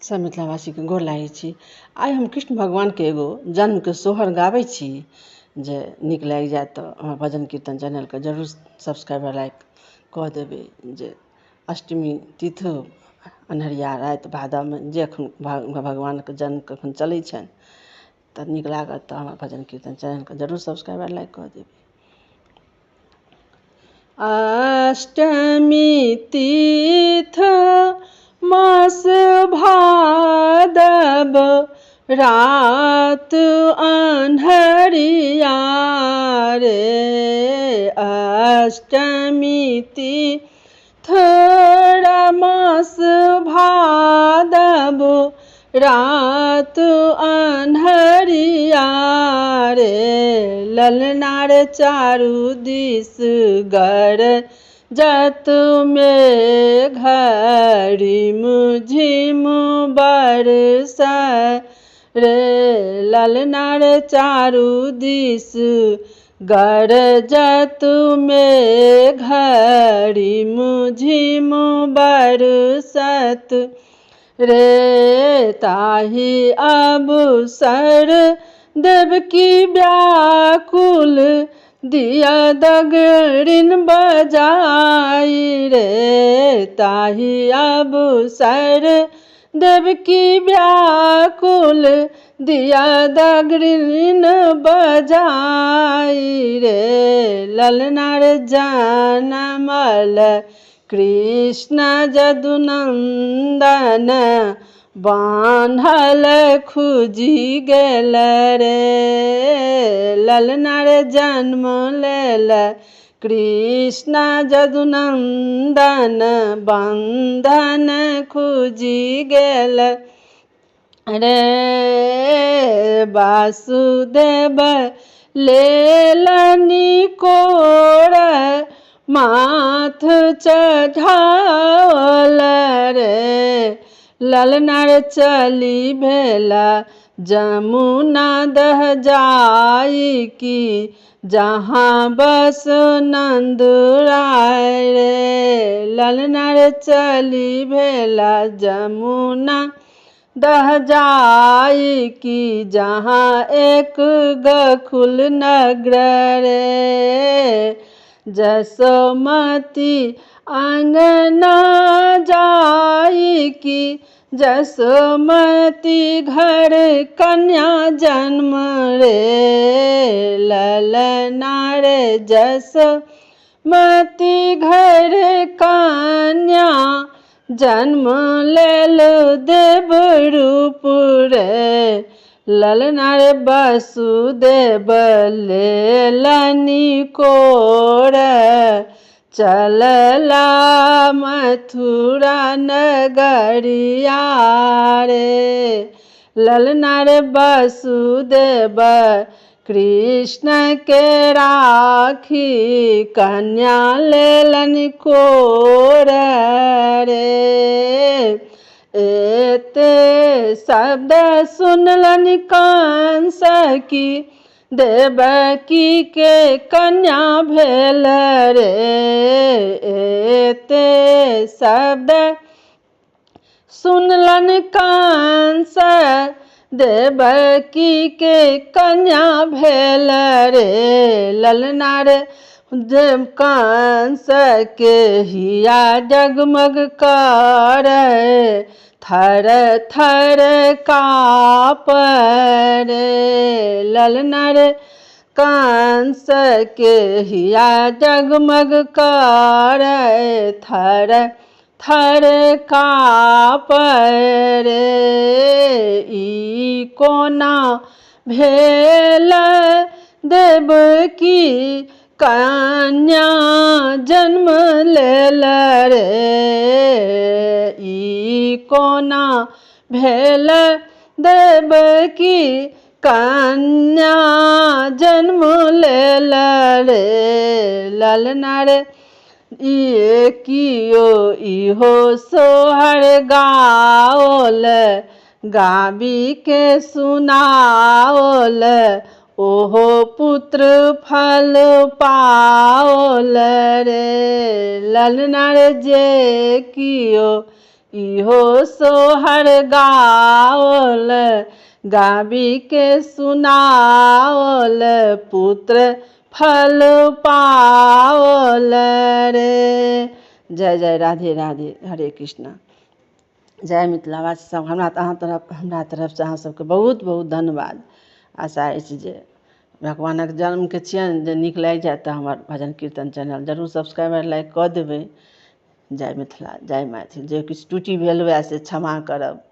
सब मिथिलावासी के गोर लागै छी। आइ हम कृष्ण भगवान के एगो जन्म के सोहर गाबै छी। जे नीक लागि जाए तऽ हमर भजन कीर्तन चैनल के जरूर सब्सक्राइब लाइक कऽ देबै। जे अष्टमी तिथि अन्हरिया राति भादवमे जे एखन भगवानके जन्म कखन चलै छनि तऽ नीक लागत तऽ हमर भजन कीर्तन चैनलके जरूर सब्सक्राइब लाइक कऽ देबै। अष्टमी तिथि मास भादव रात अन्हरिया रे। अष्टमी तिथि मास भादव रात अन्हरिया रे। ललना रे चारू दिस गरजत मेघ रिम झिम बरसै रे। ललना रे चारू दिस गरजत मेघ रिम झिम बरसत रे। ताहि अवसर देवकी व्याकुल दिया दगड़िन बजाई रे। ताहि अवसर देवकी व्याकुल दिया दगड़िन बजाई रे। ललना रे जनमल कृष्ण जदुनंदन बान्हल खुजी गेल रे। ललना रे जन्म लेल कृष्ण जदुनंदन बंधन खुजी गेल रे। वासुदेव लेलनि कोर माथ चढ़ाओल रे। ललना रे चली भेला जमुना दह जाई की जहाँ बस नंद राय रे। ललना रे चली भेला जमुना दह जाई की जहाँ एक गकुल नगर रे। जसोमती अंगना जाई की जसोमती घर कन्या जन्म रे। ललना रे जसोमती घर कन्या जन्म लेल देव रूप रे। ललना रे वसुदेव लेलनि कोर चलला मथुरा नगरिया रे। ललना रे वसुदेव कृष्ण के राखी कन्या लेलनि कोर रे। एते शब्द सुनलनि कंस की देवकी के कन्या भेल रे। एते शब्द सुनलनि कंस देवकी के कन्या भेल रे। ललना रे कंस के हिया जगमग करे थर थर काँप रे। ललना रे कंस के हिया जगमग करे थर थर काँप रे। ई कोना भेल देवकी कन्या जन्म लेल रे। ई कोना भेल देवकी कन्या जन्म लेल रे। ललना रे ये कियो इहो सोहर गाओल गाबी के सुनाओल ओहो पुत्र फल पाओल रे। ललना रे जे कियो इहो सोहर गाओल गाबी के सुनाओल पुत्र फल पाओल रे। जय जय राधे राधे, हरे कृष्णा। जय मिथिलावासी सब, हमरा तरफ से अहाँ सबके बहुत बहुत धन्यवाद। आशा अछि जे भगवानक जन्मके छियनि, जे नीक लागि जाए तऽ हमर भजन कीर्तन चैनल जरूर सब्सक्राइब लाइक कऽ देबै। जय मिथिला, जय मैथिल। जे किछु त्रुटि भेल हुए से क्षमा करब।